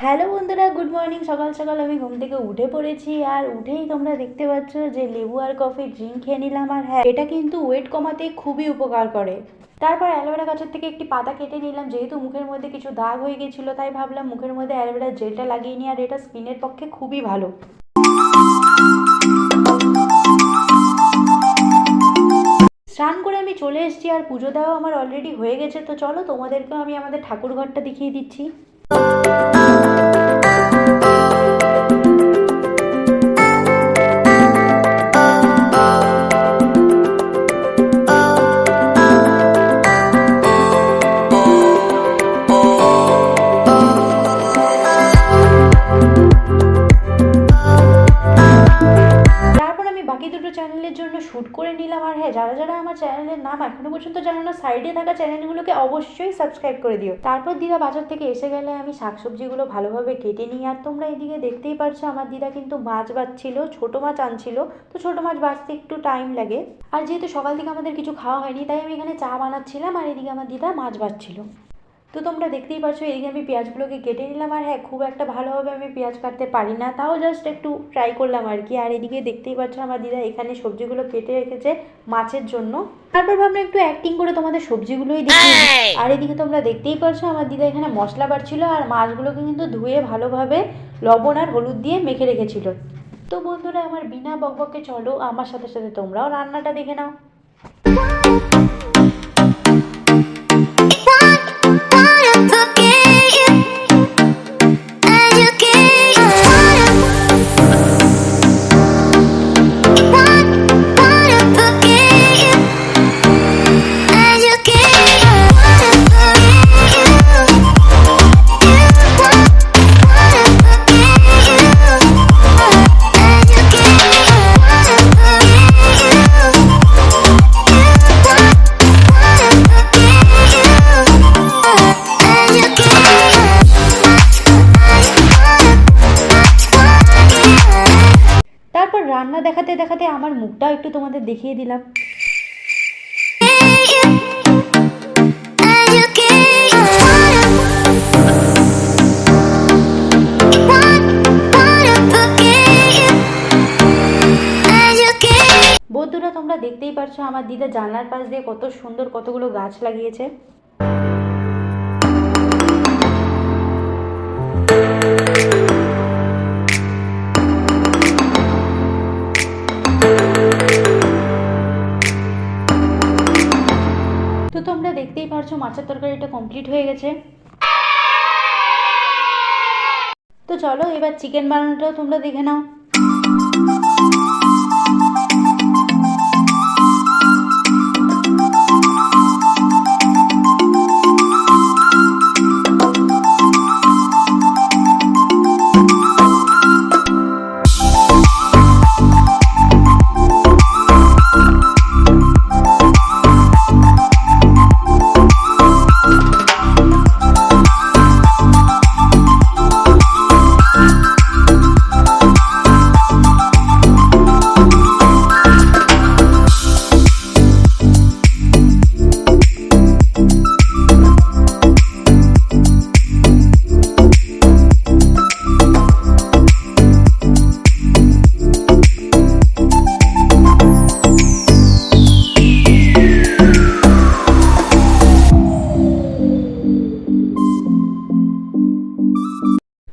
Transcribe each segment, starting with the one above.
Hello বন্ধুরা, good morning. সকাল সকাল আমি ঘুম থেকে উঠে পড়েছি, আর উঠেই তোমরা দেখতে পাচ্ছ যে লেবু আর কফি ড্রিঙ্ক খেয়ে নিলাম। আর হ্যাঁ, এটা কিন্তু ওয়েট কমাতে খুবই উপকার করে। তারপর অ্যালোভেরা গাছের থেকে একটি পাতা কেটে নিলাম, যেহেতু মুখের মধ্যে কিছু দাগ হয়ে গেছিলো, তাই ভাবলাম মুখের মধ্যে অ্যালোভেরা জেলটা লাগিয়ে নিই, আর এটা স্কিনের পক্ষে খুবই ভালো। স্নান করে আমি চলে এসেছি, আর পুজো দেওয়া আমার অলরেডি হয়ে গেছে। তো চলো তোমাদেরকেও আমি আমাদের ঠাকুর ঘরটা দেখিয়ে দিচ্ছি। তারপর আমি বাকি দুটো চ্যানেলের জন্য শ্যুট করে নিলাম। আর হ্যাঁ, যারা যারা আমার চ্যানেলের নাম এখনো পর্যন্ত জানো না, সাইডে থাকা চ্যানেলগুলোকে অবশ্যই সাবস্ক্রাইব করে দিও। তারপর দিদা বাজার থেকে এসে গেলে আমি শাকসবজিগুলো ভালোভাবে কেটে নিই। আর তোমরা এদিকে দেখতেই পারছো, আমার দিদা কিন্তু মাছ বাছছিল, ছোট মাছ আনছিল। তো ছোট মাছ বাছতে একটু টাইম লাগে, আর যেহেতু সকাল থেকে আমাদের কিছু খাওয়া হয়নি, তাই আমি এখানে চা বানাচ্ছিলাম, আর এদিকে আমার দিদা মাছ বাছছিল। তো তোমরা দেখতেই পাচ্ছ, এদিকে আমি পেঁয়াজগুলোকে কেটে নিলাম। আর হ্যাঁ, খুব একটা ভালোভাবে আমি পেঁয়াজ কাটতে পারি না, তাও জাস্ট একটু ট্রাই করলাম আর কি। আর এদিকে দেখতেই পাচ্ছ, আমার দিদা এখানে সবজিগুলো কেটে রেখেছে মাছের জন্য। তারপর ভাবলাম একটু অ্যাক্টিং করে তোমাদের সবজিগুলোই দেখি। আর এদিকে তোমরা দেখতেই পাচ্ছ, আমার দিদা এখানে মশলা বাড়ছিল, আর মাছগুলোকে কিন্তু ধুয়ে ভালোভাবে লবণ আর হলুদ দিয়ে মেখে রেখেছিল। তো বন্ধুরা, আমার বিনা বকবকে চলো আমার সাথে সাথে তোমরাও রান্নাটা দেখে নাও। তারপর রান্না দেখাতে দেখাতে আমার মুখটাও একটু তোমাদের দেখিয়ে দিলাম। বন্ধুরা, তোমরা দেখতেই পারছো, আমার দিদা জানলার পাশ দিয়ে কত সুন্দর কতগুলো গাছ লাগিয়েছে। তো তোমরা দেখতেই পারছো, মাছের তরকারিটা কমপ্লিট হয়ে গেছে। তো চলো এবার চিকেন বানানোটাও তোমরা দেখে নাও।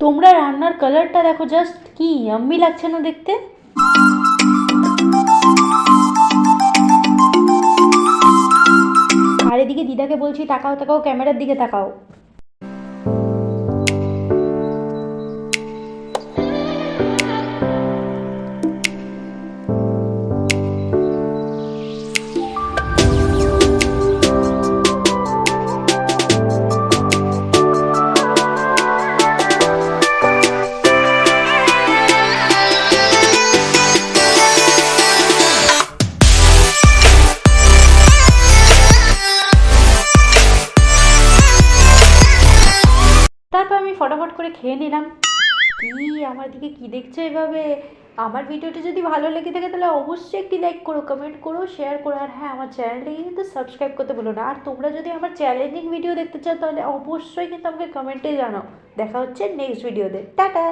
তোমরা রান্নার কালারটা দেখো, জাস্ট কি ইয়াম্মি লাগছে না দেখতে। আর এদিকে দিদাকে বলছি, তাকাও তাকাও, ক্যামেরার দিকে তাকাও। তারপর আমি ফটাফট করে খেয়ে নিলাম। কি আমার দিকে কি দেখছো এভাবে? আমার ভিডিওটি যদি ভালো লেগে থাকে তাহলে অবশ্যই একটি লাইক করো, কমেন্ট করো, শেয়ার করো, আর হ্যাঁ আমার চ্যানেলটিকে কিন্তু সাবস্ক্রাইব করতে ভুলো না। আর তোমরা যদি আমার চ্যালেঞ্জিং ভিডিও দেখতে চাও তাহলে অবশ্যই কিন্তু আমাকে কমেন্টে জানাও। দেখা হচ্ছে নেক্সট ভিডিওতে। টাটা।